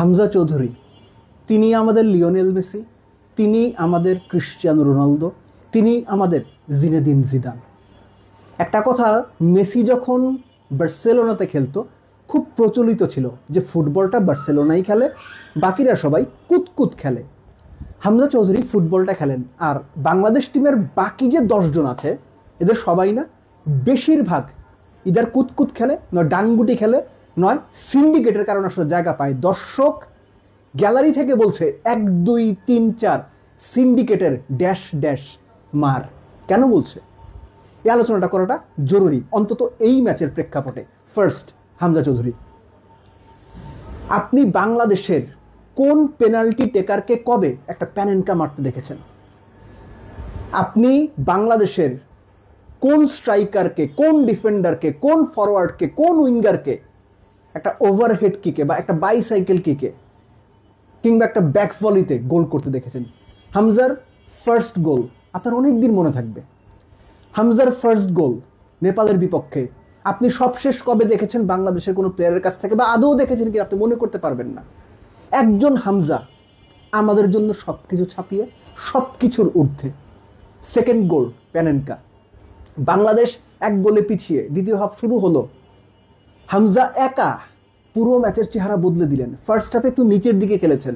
হামজা চৌধুরী, তিনি আমাদের Lionel Messi, তিনি আমাদের ক্রিশ্চিয়ানো রোনালদো, তিনি আমাদের জিনেদিন জিদান। একটা কথা, মেসি যখন বার্সেলোনাতে খেলতো খুব প্রচলিত ছিল যে ফুটবলটা বার্সেলোনাই খেলে, বাকিরা সবাই কুতকুত খেলে। হামজা চৌধুরী ফুটবলটা খেলেন, আর বাংলাদেশ টিমের বাকি যে 10 জন আছে এদের সবাই না, বেশিরভাগ ইদার কুতকুত খেলে, নয় ডাঙ্গুটি খেলে, নয় সিন্ডিকেটের কারণে আসলে জায়গা পায়। দর্শক গ্যালারি থেকে বলছে 1 2 3 4 সিন্ডিকেটের ড্যাশ ড্যাশ মার। কেন বলছে? এই আলোচনাটা করাটা জরুরি, অন্তত এই ম্যাচের প্রেক্ষাপটে। ফার্স্ট, হামজা চৌধুরী, আপনি বাংলাদেশের কোন পেনাল্টি টেকারকে কবে একটা প্যানেনকা মারতে দেখেছেন? আপনি বাংলাদেশের কোন স্ট্রাইকারকে, কোন ডিফেন্ডারকে, কোন ফরওয়ার্ডকে, কোন উইঙ্গারকে একটা ওভারহেড কিকে বা একটা বাইসাইকেল কিকে কিংবা একটা ব্যাক ভলিতে গোল করতে দেখেছেন? হামজার ফার্স্ট গোল আপনার অনেক দিন মনে থাকবে। হামজার ফার্স্ট গোল নেপালের বিপক্ষে আপনি সবশেষ কবে দেখেছেন বাংলাদেশের কোনো প্লেয়ারের কাছ থেকে, বা আদৌ দেখেছেন কি আপনি মনে করতে পারবেন না। একজন হামজা আমাদের জন্য সব কিছু ছাপিয়ে সব কিছুর ঊর্ধ্বে। সেকেন্ড গোল প্যানেনকা, বাংলাদেশ 1 গোলে পিছিয়ে দ্বিতীয় হাফ শুরু হলো, হামজা একা পুরো ম্যাচের চেহারা বদলে দিলেন। ফার্স্ট হাফে একটু নিচের দিকে খেলেছেন,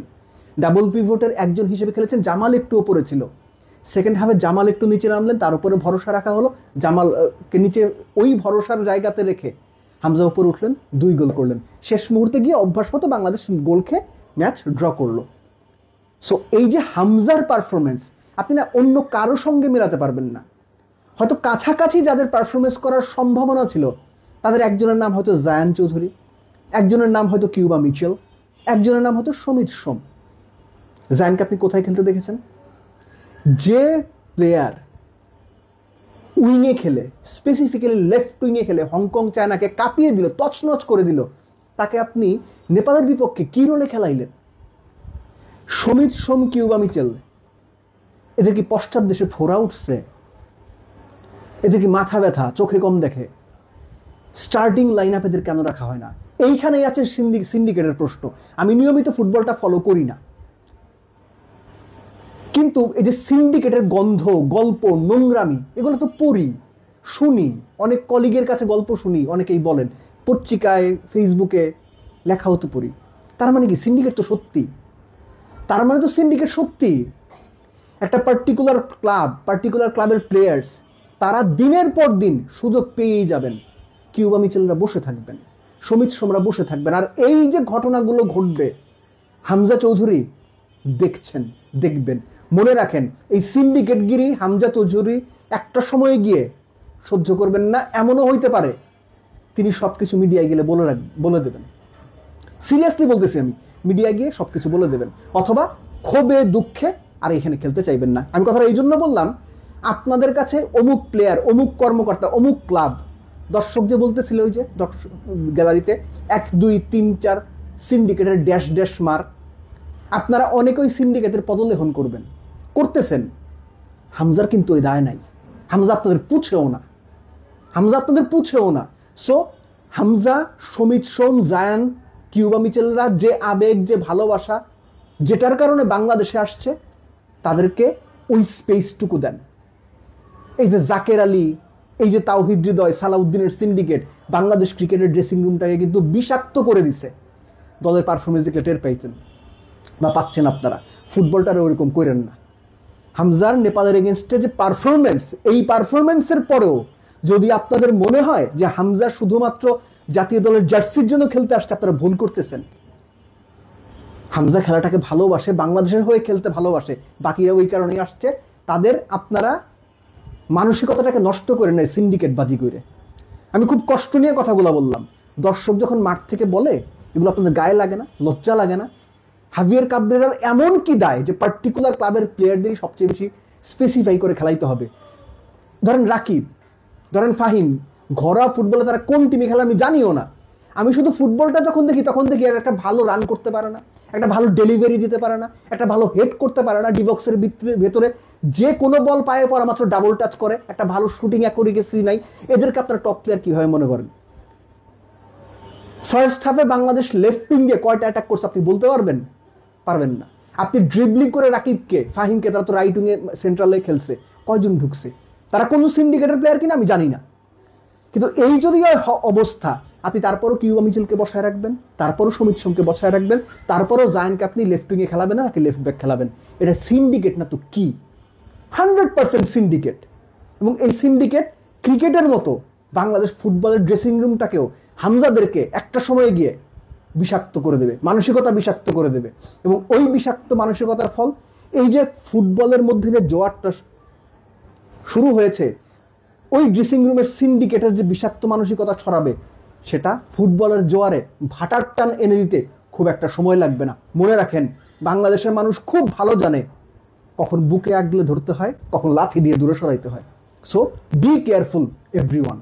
ডাবল পিভটের একজন হিসেবে খেলেছেন, জামাল একটু ওপরে ছিল। সেকেন্ড হাফে জামাল একটু নিচে নামলেন, তার উপরে ভরসা রাখা হলো, জামালকে নিচে ওই ভরসার জায়গাতে রেখে হামজা উপরে উঠলেন, 2 গোল করলেন। শেষ মুহূর্তে গিয়ে অভ্যাস মতো বাংলাদেশ গোল খেয়ে ম্যাচ ড্র করলো। সো এই যে হামজার পারফরমেন্স আপনি না অন্য কারো সঙ্গে মেলাতে পারবেন না। হয়তো কাছাকাছি যাদের পারফরমেন্স করার সম্ভাবনা ছিল তাদের একজনের নাম হয়তো জায়ান চৌধুরী, একজনের নাম হয়তো কিউবা মিচেল, একজনের নাম হয়তো সমিত সোম। জায়ানকে আপনি কোথায় খেলতে দেখেছেন? যে প্লেয়ার উইংয়ে খেলে, স্পেসিফিক্যালি লেফট উইংয়ে খেলে হংকং চায়নাকে কাঁপিয়ে দিল, তছনছ করে দিল, তাকে আপনি নেপালের বিপক্ষে কি রোলে খেলাইলেন? সমিত সোম, কিউবা মিচেল, এদের কি পশ্চাৎ দেশে ফোরা উঠছে? এদের কি মাথা ব্যথা, চোখে কম দেখে? স্টার্টিং লাইন আপ এদের কেন রাখা হয় না? এইখানেই আছে সিন্ডিকেটের প্রশ্ন। আমি নিয়মিত ফুটবলটা ফলো করি না, কিন্তু এই যে সিন্ডিকেটের গন্ধ, গল্প, নোংরামি, এগুলো তো পড়ি, শুনি, অনেক কলিগের কাছে গল্প শুনি, অনেকেই বলেন, পত্রিকায় ফেসবুকে লেখা হতে পড়ি। তার মানে কি সিন্ডিকেট তো সত্যি? তার মানে তো সিন্ডিকেট সত্যি। একটা পার্টিকুলার ক্লাব, পার্টিকুলার ক্লাবের প্লেয়ার্স, তারা দিনের পর দিন সুযোগ পেয়েই যাবেন। কিউবা মিচেলরা বসে থাকবেন, সমিত সোমরা বসে থাকবেন, আর এই যে ঘটনাগুলো ঘটবে হামজা চৌধুরী দেখছেন, দেখবেন। মনে রাখেন, এই সিন্ডিকেটগিরি হামজা চৌধুরী একটা সময়ে গিয়ে সহ্য করবেন না। এমনও হইতে পারে তিনি সবকিছু মিডিয়ায় গেলে বলে দেবেন। সিরিয়াসলি বলতেছি আমি, মিডিয়ায় গিয়ে সবকিছু বলে দেবেন, অথবা ক্ষোভে দুঃখে আর এখানে খেলতে চাইবেন না। আমি কথাটা এই জন্য বললাম, আপনাদের কাছে অমুক প্লেয়ার, অমুক কর্মকর্তা, অমুক ক্লাব, দর্শক যে বলতেছিল ওই যে গ্যালারিতে 1 2 3 4 সিন্ডিকেটের ড্যাশ ড্যাশ মার, আপনারা অনেকেই সিন্ডিকেটের পদলেহন করবেন, করতেছেন। হামজার কিন্তু ওই দায় নাই। হামজা আপনাদের পুছড়েও না, হামজা আপনাদের পুছড়েও না। সো হামজা, সমিত সোম, জায়ান, কিউবা মিচেলরা যে আবেগ, যে ভালোবাসা, যেটার কারণে বাংলাদেশে আসছে, তাদেরকে ওই স্পেসটুকু দেন। এই যে জাকের আলী, এই যে তাওহিদ হৃদয়, সালাউদ্দিনের সিন্ডিকেট বাংলাদেশ ক্রিকেটের ড্রেসিং রুমটাকে কিন্তু বিষাক্ত করে দিছে। দলের পারফরমেন্স দেখলে টের পাইতেন বা পাচ্ছেন আপনারা। ফুটবলটারে ওরকম করেন না। হামজার নেপালের এগেনস্টে যে পারফরমেন্স, এই পারফরমেন্সের পরেও যদি আপনাদের মনে হয় যে হামজা শুধুমাত্র জাতীয় দলের জার্সির জন্য খেলতে আসছে, আপনারা ভুল করতেছেন। হামজা খেলাটাকে ভালোবাসে, বাংলাদেশের হয়ে খেলতে ভালোবাসে, বাকিরা ওই কারণেই আসছে। তাদের আপনারা মানসিকতাটাকে নষ্ট করে নেয় সিন্ডিকেট বাজি করে। আমি খুব কষ্ট নিয়ে কথাগুলো বললাম। দর্শক যখন মাঠ থেকে বলে, এগুলো আপনাদের গায়ে লাগে না, লজ্জা লাগে না? হাভিয়ার কাবরেরার এমন কি দায় যে পার্টিকুলার ক্লাবের প্লেয়ারদেরই সবচেয়ে বেশি স্পেসিফাই করে খেলাইতে হবে? ধরেন রাকিব, ধরেন ফাহিম, ঘরোয়া ফুটবলে তারা কোন টিমে খেলে আমি জানিও না। আমি শুধু ফুটবলটা যখন দেখি তখন দেখি একটা ভালো রান করতে পারে না, একটা ভালো ডেলিভারি দিতে পারে না, একটা ভালো হেড করতে পারে না, ডিবক্সের ভেতরে যে কোনো বল পায়ে পড়া মাত্র ডাবল টাচ করে, একটা ভালো শুটিং অ্যাকুরেসি নাই। এদেরকে আপনার টপ প্লেয়ার কীভাবে মনে করেন? ফার্স্ট হাফে বাংলাদেশ লেফট উইঙ্গে কয়টা অ্যাটাক করছে আপনি বলতে পারবেন? পারবেন না। আপনি ড্রিবলিং করে রাকিবকে, ফাহিমকে, তারা তো রাইট উইঙ্গে সেন্ট্রালে খেলছে, কয়জন ঢুকছে? তারা কোন সিন্ডিকেটের প্লেয়ার কিনা আমি জানি না, কিন্তু এই যদি অবস্থা, আপনি তারপরও কিউবা মিচেলকে বসায় রাখবেন, তারপরও সমিত সোমকে বসায় রাখবেন, তারপরও জায়ানকে আপনি লেফট উইঙ্গে খেলাবেন না, নাকি লেফট ব্যাক খেলাবেন? এটা সিন্ডিকেট না তো কি? 100% সিন্ডিকেট। এবং এই সিন্ডিকেট ক্রিকেটের মতো বাংলাদেশ ফুটবলের ড্রেসিং রুমটাকেও, হামজাদেরকে একটা সময় গিয়ে বিষাক্ত করে দেবে, মানসিকতা বিষাক্ত করে দেবে। এবং ওই বিষাক্ত মানসিকতার ফল এই যে ফুটবলের মধ্যে যে জোয়ারটা শুরু হয়েছে, ওই ড্রেসিং রুমের সিন্ডিকেটের যে বিষাক্ত মানসিকতা ছড়াবে, সেটা ফুটবলের জোয়ারে ভাটার টান এনে দিতে খুব একটা সময় লাগবে না। মনে রাখেন, বাংলাদেশের মানুষ খুব ভালো জানে কখন বুকে আগলে ধরতে হয়, কখন লাথি দিয়ে দূরে সরাইতে হয়। So be careful everyone.